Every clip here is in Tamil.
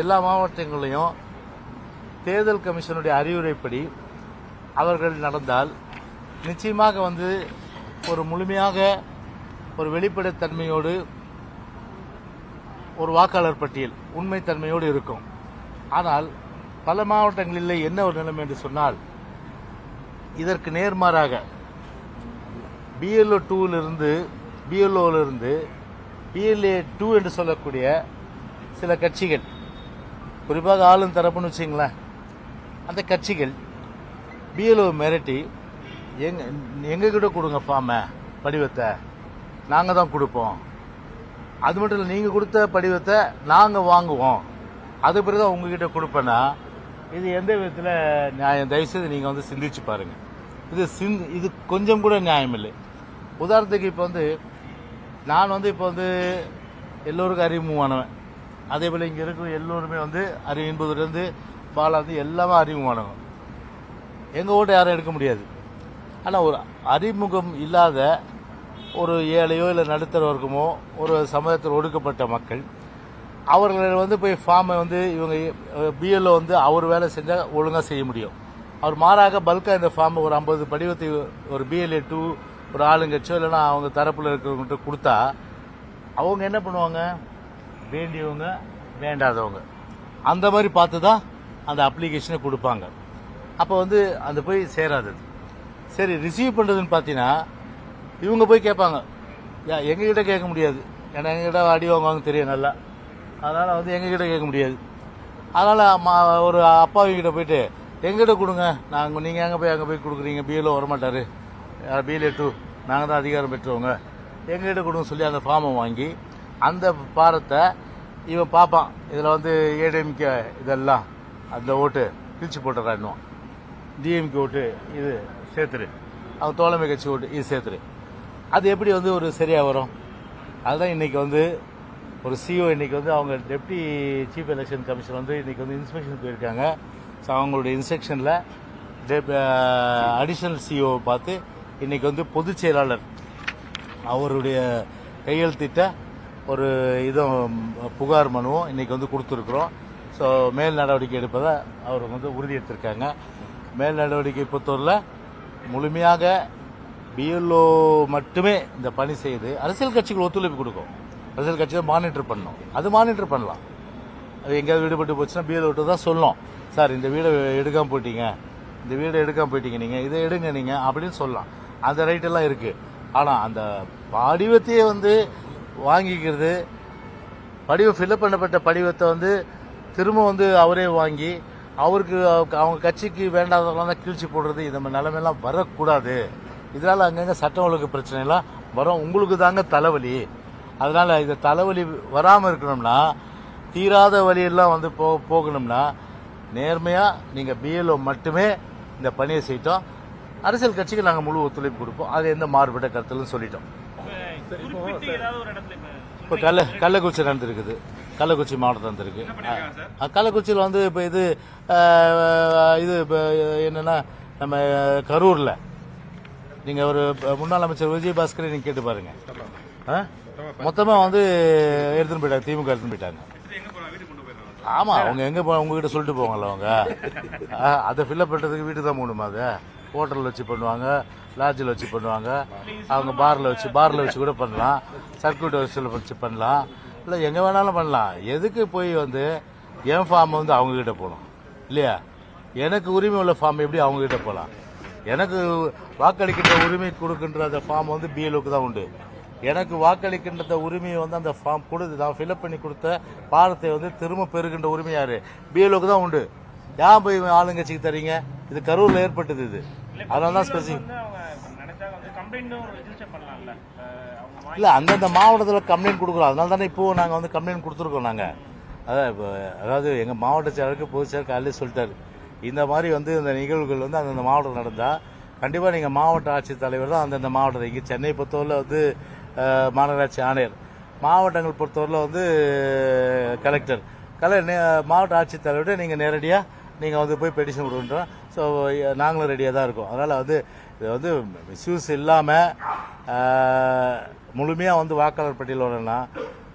எல்லா மாவட்டங்களையும் தேர்தல் கமிஷனுடைய அறிவுரைப்படி அவர்கள் நடந்தால் நிச்சயமாக ஒரு முழுமையாக ஒரு வெளிப்படைத்தன்மையோடு ஒரு வாக்காளர் பட்டியல் உண்மைத்தன்மையோடு இருக்கும். ஆனால் பல மாவட்டங்களில் என்ன ஒரு நிலைமை என்று சொன்னால் இதற்கு நேர்மாறாக BLO 2 BLOவிலிருந்து BLA 2 என்று சொல்லக்கூடிய சில கட்சிகள், குறிப்பாக ஆளும் தரப்புன்னு வச்சுங்களேன், அந்த கட்சிகள் BLO மிரட்டி எங்ககிட்ட கொடுங்க ஃபார்மை, படிவத்தை நாங்கள் தான் கொடுப்போம், அது மட்டும் இல்லை நீங்கள் கொடுத்த படிவத்தை நாங்கள் வாங்குவோம், அது பிறகு தான் உங்ககிட்ட கொடுப்பேன்னா இது எந்த விதத்தில் நியாயம்? தயவுசெய்து நீங்கள் சிந்திச்சு பாருங்க. இது கொஞ்சம் கூட நியாயம் இல்லை. உதாரணத்துக்கு இப்போ நான் இப்போ எல்லோருக்கும் அறிமுகமானவன், அதே போல் இங்கே இருக்கிற எல்லோருமே என்பதுலேருந்து பாலா எல்லாமே அறிமுகமானவங்க. எங்கள் ஓட்டை யாரும் எடுக்க முடியாது. ஆனால் ஒரு அறிமுகம் இல்லாத ஒரு ஏழையோ இல்லை நடுத்தர வர்க்கமோ ஒரு சமூகத்தில் ஒடுக்கப்பட்ட மக்கள் அவர்கள் போய் ஃபார்மை இவங்க BLO அவர் வேலை செஞ்சால் ஒழுங்காக செய்ய முடியும். அவர் மாறாக பல்காக இந்த ஃபார்மை ஒரு 50 படிவத்தை ஒரு BLA 2 ஒரு ஆளுங்கட்சியோ இல்லைன்னா அவங்க தரப்பில் இருக்கிறவங்ககிட்ட கொடுத்தா அவங்க என்ன பண்ணுவாங்க? வேண்டியவங்க வேண்டாதவங்க அந்த மாதிரி பார்த்து தான் அந்த அப்ளிகேஷனை கொடுப்பாங்க. அப்போ அந்த போய் சேராது. சரி, ரிசீவ் பண்ணுறதுன்னு பார்த்தீங்கன்னா இவங்க போய் கேட்பாங்க. எங்ககிட்ட கேட்க முடியாது, ஏன்னா எங்ககிட்ட அடி வாங்குவாங்க தெரியும் நல்லா. அதனால் எங்ககிட்ட கேட்க முடியாது. அதனால் ஒரு அப்பாவிக்கிட்ட போயிட்டு எங்கிட்ட கொடுங்க, நீங்கள் அங்கே போய் கொடுக்குறீங்க, BLO வரமாட்டார், BLA 2 நாங்கள் தான் அதிகாரம் பெற்றவங்க, எங்ககிட்ட கொடுங்க சொல்லி அந்த ஃபார்மை வாங்கி அந்த பாரத்தை இவன் பார்ப்பான். இதில் ADMK இதெல்லாம் அந்த ஓட்டு பிரித்து போட்டுறான்னுவான். DMK ஓட்டு இது சேர்த்துரு, அவங்க தோழமை கட்சி ஓட்டு இது சேர்த்துரு. அது எப்படி ஒரு சரியாக வரும்? அதுதான் இன்னைக்கு ஒரு CO இன்னைக்கு அவங்க டெப்டி சீஃப் எலெக்ஷன் கமிஷன் இன்னைக்கு இன்ஸ்பெக்ஷன் போயிருக்காங்க. ஸோ அவங்களுடைய இன்ஸ்ட்ரக்ஷனில் அடிஷனல் CO பார்த்து இன்னைக்கு பொதுச் செயலாளர் அவருடைய கையெழுத்திட்ட ஒரு புகார் மனுவும் இன்னைக்கு கொடுத்துருக்குறோம். ஸோ மேல் நடவடிக்கை எடுப்பதை அவர் உறுதியெடுத்திருக்காங்க. மேல் நடவடிக்கை பொறுத்தவரையில் முழுமையாக BLO மட்டுமே இந்த பணி செய்து அரசியல் கட்சிகள் ஒத்துழைப்பு கொடுக்கும். அரசியல் கட்சிகள் மானிட்டர் பண்ணணும், அது மானிட்டர் பண்ணலாம். அது எங்கேயாவது விடுபட்டு போச்சுன்னா BLO தான் சொல்லணும், சார் இந்த வீடை எடுக்காமல் போயிட்டீங்க, இந்த வீடை எடுக்காமல் போயிட்டீங்க, நீங்கள் இதை எடுங்க நீங்கள் அப்படின்னு சொல்லலாம். அந்த ரைட்டெல்லாம் இருக்குது. ஆனால் அந்த படிவத்தையே வாங்கிக்கிறது, படிவம் ஃபில்அப் பண்ணப்பட்ட படிவத்தை திரும்ப அவரே வாங்கி அவருக்கு அவங்க கட்சிக்கு வேண்டாதவங்களாம் தான் கீழ்ச்சி போடுறது, இந்த மாதிரி நிலைமையெல்லாம் வரக்கூடாது. இதனால் அங்கங்கே சட்டம் ஒழுங்கு பிரச்சனைலாம் வரும். உங்களுக்கு தாங்க தலைவலி. அதனால் இந்த தலைவலி வராமல் இருக்கணும்னா, தீராத வழியெல்லாம் போகணும்னா நேர்மையாக நீங்கள் BLO மட்டுமே இந்த பணியை செய்யிட்டோம். அரசியல் கட்சிக்கு நாங்கள் முழு ஒத்துழைப்பு கொடுப்போம். அது எந்த மாறுபட்ட கருத்துன்னு சொல்லிட்டோம். இப்போ கள்ளக்குறிச்சி நடந்திருக்குது, கள்ளக்குறிச்சி மாவட்டம் நடந்திருக்கு. கள்ளக்குறிச்சியில் இப்போ இது இப்போ என்னன்னா நம்ம கரூரில் நீங்கள் ஒரு முன்னாள் அமைச்சர் விஜயபாஸ்கரை நீங்கள் கேட்டு பாருங்க. மொத்தமாக எடுத்துன்னு போயிட்டாங்க, திமுக எடுத்துன்னு போயிட்டாங்க. ஆமாம், அவங்க எங்கே உங்ககிட்ட சொல்லிட்டு போவாங்கல்ல, அவங்க அதை ஃபில்அப் பண்ணுறதுக்கு வீட்டுக்கு தான் போகணுமா? அதை ஹோட்டலில் வச்சு பண்ணுவாங்க, லாட்ஜில் வச்சு பண்ணுவாங்க, அவங்க பாரில் வச்சு கூட பண்ணலாம், சர்க்கியூட் வச்சு பண்ணலாம், இல்லை எங்கே வேணாலும் பண்ணலாம். எதுக்கு போய் என் ஃபார்ம் அவங்ககிட்ட போகணும் இல்லையா? எனக்கு உரிமை உள்ள ஃபார்ம் எப்படி அவங்ககிட்ட போகலாம்? எனக்கு வாக்களிக்கின்ற உரிமை கொடுக்கின்ற அந்த ஃபார்ம் BLOக்கு தான் உண்டு. எனக்கு வாக்களிக்கின்ற உரிமையை அந்த ஃபார்ம் கொடுத்து நான் ஃபில்அப் பண்ணி கொடுத்த பாரத்தை திரும்ப பெறுகின்ற உரிமை யாரு? BLOக்கு தான் உண்டு. ஏன் போய் ஆளுங்கட்சிக்கு தரீங்க? இது கரூரில் ஏற்பட்டது. இது அதனால தான் ஸ்பெசிஃபிக் இல்லை, அந்தந்த மாவட்டத்தில் கம்ப்ளைண்ட் கொடுக்குறோம். அதனால தானே இப்போ நாங்கள் கம்ப்ளைண்ட் கொடுத்துருக்கோம். நாங்கள் அதாவது எங்கள் மாவட்ட செயலருக்கு பொதுச் செயலர் காலையில் சொல்லிட்டாரு, இந்த மாதிரி இந்த நிகழ்வுகள் அந்தந்த மாவட்டம் நடந்தால் கண்டிப்பாக நீங்கள் மாவட்ட ஆட்சித்தலைவர் தான் அந்தந்த மாவட்டத்தை. இங்கே சென்னை பொறுத்தவரையில் மாநகராட்சி ஆணையர், மாவட்டங்கள் பொறுத்தவரையில் கலெக்டர் மாவட்ட ஆட்சித்தலைவர்கிட்ட நீங்கள் நேரடியாக நீங்கள் போய் பெட்டிஷன் கொடுக்குறோம். ஸோ நாங்களும் ரெடியாக தான் இருக்கோம். அதனால் இது மிஸ்யூஸ் இல்லாமல் முழுமையாக வாக்காளர் பட்டியல் வரணும்னா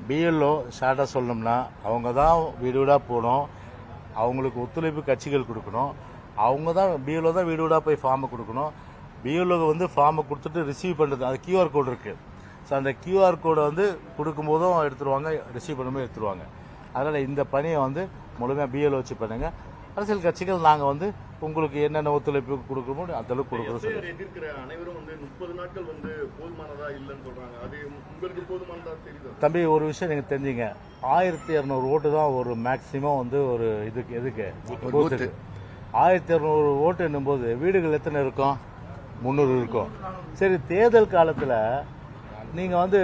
பிஎல்ஓ ஷார்ட்டாக சொல்லணும்னா அவங்க தான் வீடு வீடாக போகணும், அவங்களுக்கு ஒத்துழைப்பு கட்சிகள் கொடுக்கணும், அவங்க தான் பிஎல்ஓ தான் வீடு வீடாக போய் ஃபார்மை கொடுக்கணும். பிஎல்ஓ வந்து ஃபார்மை கொடுத்துட்டு ரிசீவ் பண்ணுறது, அது கியூஆர் கோடு இருக்குது. ஸோ அந்த கியூஆர் கோடை வந்து கொடுக்கும்போதும் எடுத்துருவாங்க, ரிசீவ் பண்ணும்போது எடுத்துருவாங்க. அதனால் இந்த பணியை வந்து முழுமையாக பிஎல்ஓ வச்சு பண்ணுங்கள். அரசியல் கட்சிகள் நாங்கள் வந்து உங்களுக்கு என்னென்ன ஒத்துழைப்பு கொடுக்கணுமோ அதெல்லாம் கொடுக்குறோம். எதிர்க்கிற அனைவரும் வந்து 30 நாட்கள் வந்து போதுமானதா இல்லைன்னு சொல்றாங்க. அது உங்களுக்கு போதுமானதா தெரியுது? தம்பி, ஒரு விஷயம் நீங்கள் தெரிஞ்சுங்க, 1200 ஓட்டு தான் ஒரு மேக்சிமம் வந்து ஒரு இதுக்கு எதுக்கு பூத்துக்கு 1200 ஓட்டு என்னும்போது வீடுகள் எத்தனை இருக்கும்? 300 இருக்கும். சரி, தேர்தல் காலத்தில் நீங்கள் வந்து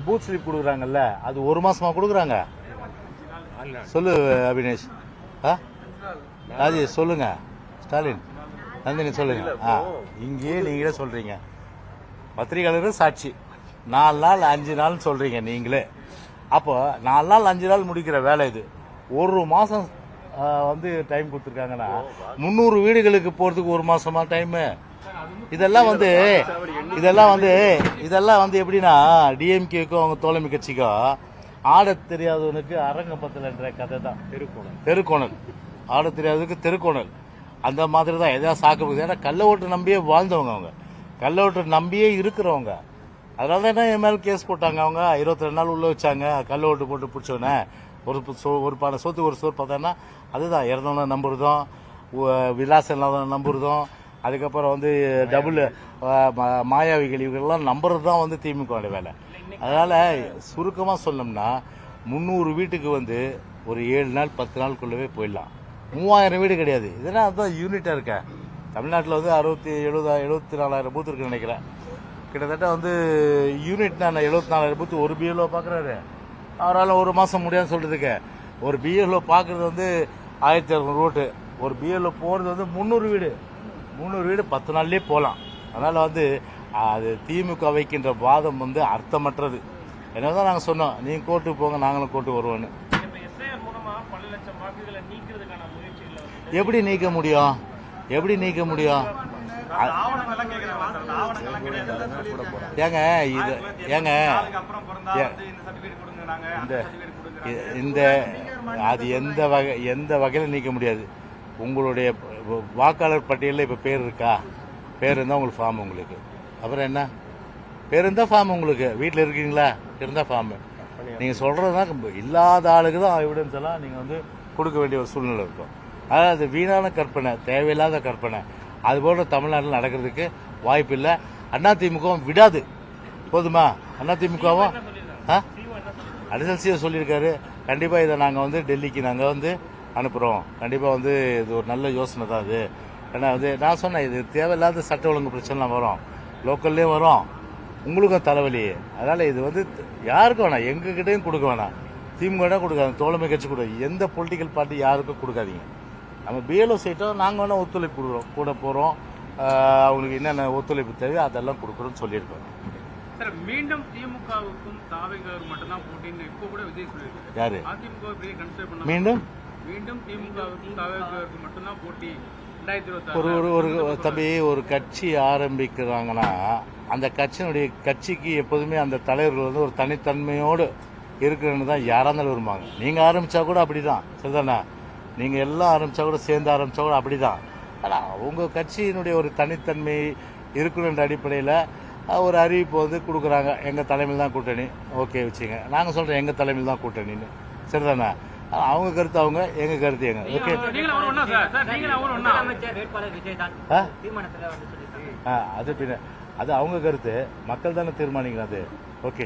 பூத் ஸ்லிப் கொடுக்குறாங்கல்ல, அது ஒரு மாசமா கொடுக்குறாங்க? சொல்லு அபினேஷ், ராஜி சொல்லுங்க, ஸ்டாலின் நந்தினி சொல்லுங்க. இங்கேயே நீங்களே சொல்றீங்க, பத்திரிகையாளர் சாட்சி, 4 நாள் 5 நாள் சொல்றீங்க நீங்களே. அப்போ 4 நாள் 5 நாள் முடிக்கிற வேலை இது. ஒரு மாசம் வந்து டைம் கொடுத்துருக்காங்கன்னா 300 வீடுகளுக்கு போறதுக்கு ஒரு மாசமா டைமு? இதெல்லாம் வந்து எப்படின்னா டிஎம்கேக்கும் அவங்க தோழமை கட்சிக்கும் ஆட தெரியாதவனுக்கு அரங்க பத்தலன்ற கதை தான். தெருக்கோணல் ஆட தெரியாதவனுக்கு தெருக்கோணல் அந்த மாதிரி தான். எதாவது சாக்கு, ஏன்னா கள்ள ஓட்டு நம்பியே வாழ்ந்தவங்க, அவங்க கள்ள ஓட்டு நம்பியே இருக்கிறவங்க. அதனால தான் என் மேலே கேஸ் போட்டாங்க. அவங்க 22 நாள் உள்ள வச்சாங்க, கள்ள ஓட்டு போட்டு பிடிச்சோன்னே. ஒரு பானை சோத்துக்கு ஒரு சோறு பார்த்தாங்கன்னா அதுதான் இறந்தவன நம்புறதும், விலாசம் இல்லாத நம்புறதும், அதுக்கப்புறம் வந்து டபுள் மாயாவிகள் இவங்கெல்லாம் நம்புறது தான் வந்து திமுக வேலை. அதனால சுருக்கமாக சொல்லணும்னா 300 வீட்டுக்கு வந்து ஒரு 7 நாள் 10 நாளுக்குள்ளவே போயிடலாம். 3000 வீடு கிடையாது. இதெல்லாம் அதுதான் யூனிட்டாக இருக்க. தமிழ்நாட்டில் வந்து 74,000 பூத்து இருக்குன்னு நினைக்கிறேன். கிட்டத்தட்ட வந்து யூனிட்னா 74,000 பூத்து ஒரு பிஎல்ஓ பார்க்குறாரு. அவரால் ஒரு மாதம் முடியாதுன்னு சொல்றதுக்கு ஒரு பிஎல்ஓ பார்க்குறது வந்து 1200 ஓட்டு, ஒரு பிஎல்ஓ போகிறது வந்து 300 வீடு 10 நாள்லேயே போகலாம். அதனால் வந்து அது திமுக வைக்கின்ற வாதம் வந்து அர்த்தமற்றது. என்னதான் நாங்கள் சொன்னோம், நீங்கள் கோர்ட்டுக்கு போங்க, நாங்களும் கோர்ட்டுக்கு வருவோன்னு. எப்படி நீக்க முடியும்? இந்த அது எந்த வகையில் நீக்க முடியாது. உங்களுடைய வாக்காளர் பட்டியலில் இப்போ பேர் இருக்கா? பேர் இருந்தால் உங்களுக்கு ஃபார்ம், உங்களுக்கு அப்புறம் என்ன பேர் இருந்தால் ஃபார்ம், உங்களுக்கு வீட்டில் இருக்கீங்களா இருந்தால் ஃபார்மு. நீங்கள் சொல்கிறது தான் இல்லாத ஆளுக்கு தான் எவிடன்ஸ் எல்லாம் நீங்கள் வந்து கொடுக்க வேண்டிய ஒரு சூழ்நிலை இருக்கும். அதாவது அது வீணான கற்பனை, தேவையில்லாத கற்பனை. அதுபோல் தமிழ்நாட்டில் நடக்கிறதுக்கு வாய்ப்பு இல்லை. அதிமுகவும் விடாது. போதுமா? அதிமுகவும் அடிஷனல் சிஎம் சொல்லியிருக்காரு, கண்டிப்பாக இதை நாங்கள் வந்து டெல்லிக்கு நாங்கள் வந்து அனுப்புகிறோம். கண்டிப்பாக வந்து இது ஒரு நல்ல யோசனை தான் இது. ஏன்னா வந்து நான் சொன்னேன், இது தேவையில்லாத சட்ட ஒழுங்கு பிரச்சனைலாம் வரும், லோக்கல்லேயும் வரும், உங்களுக்கும் தலைவலி. அதனால் இது வந்து யாருக்கும் வேணாம், எங்ககிட்டையும் கொடுக்க வேணாம், திமுக கொடுக்காது, தோழமை கட்சி கொடுக்காது, எந்த பொலிட்டிக்கல் பார்ட்டி யாருக்கும் கொடுக்காதீங்க. நம்ம பிஎல்ஓ சைட்டும் நாங்கள் வேணால் ஒத்துழைப்பு கொடுக்குறோம், கூட போகிறோம், அவங்களுக்கு என்னென்ன ஒத்துழைப்பு தேவை அதெல்லாம் கொடுக்குறோன்னு சொல்லியிருக்கோம். சார், மீண்டும் திமுகவுக்கும் தாவேகாவுக்கும் மட்டும்தான் போட்டின்னு இப்போ கூட விஜய் சொல்லியிருக்காரு. யாரு? அதிமுக கன்சிடர் மீண்டும் திமுகவுக்கும் தாவேகாவுக்கும் மட்டும்தான் போட்டி. ஒரு தம்பி, ஒரு கட்சி ஆரம்பிக்கிறாங்கன்னா அந்த கட்சிக்கு எப்போதுமே அந்த தலைவர்கள் வந்து ஒரு தனித்தன்மையோடு இருக்கிறன்னு தான் யாராக இருந்தாலும் விரும்பாங்க. நீங்கள் ஆரம்பித்தா கூட அப்படி தான், சரிதானே? நீங்கள் எல்லாம் ஆரம்பித்தா கூட சேர்ந்து ஆரம்பித்தா கூட அப்படி தான். ஆனால் அவங்க கட்சியினுடைய ஒரு தனித்தன்மை இருக்கணுன்ற அடிப்படையில் ஒரு அறிவிப்பு வந்து கொடுக்குறாங்க, எங்கள் தலைமையில் தான் கூட்டணி. ஓகே வச்சுங்க, நாங்கள் சொல்கிறோம் எங்கள் தலைமையில் தான் கூட்டணின்னு, சரிதானே? அவங்க கருத்து அவங்க, எங்க கருத்து எங்க. ஓகே, அது பின்ன அது அவங்க கருத்து, மக்கள் தானே தீர்மானிக்கணும் அது. ஓகே.